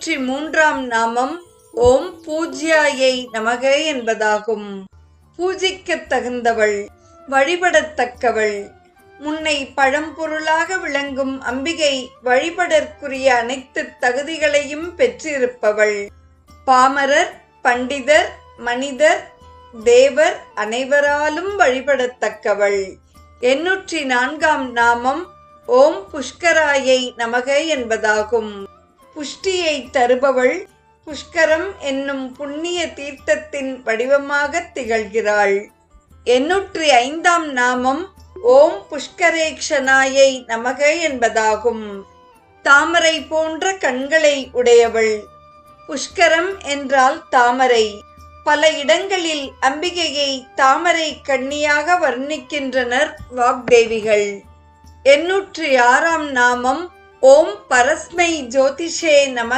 803ஆம் நாமம் ஓம் பூஜ்யாயை நமக என்பதாகும். பூஜிக்கத் தகுந்தவள், வழிபடத்தக்கவள். முன்னை பழம்பொருளாக விளங்கும் அம்பிகை வழிபடற்குரிய அனைத்து தகுதிகளையும் பெற்றிருப்பவள். பாமரர், பண்டிதர், மனிதர், தேவர் அனைவராலும் வழிபடத்தக்கவள். 804ஆம் நாமம் ஓம் புஷ்கராயை நமக என்பதாகும். புஷ்டியை தருபவள், புஷ்கரம் என்னும் புண்ணிய தீர்த்தத்தின் வடிவமாக திகழ்கிறாள். 805ஆம் நாமம் ஓம் புஷ்கரேக்ஷனாயை நமக என்பதாகும். தாமரை போன்ற கண்களை உடையவள். புஷ்கரம் என்றால் தாமரை. பல இடங்களில் அம்பிகையை தாமரை கன்னியாக வர்ணிக்கின்றனர் வாக்தேவிகள். 806ஆம் நாமம் ஓம் பரஸ்மை ஜோதிஷே நமக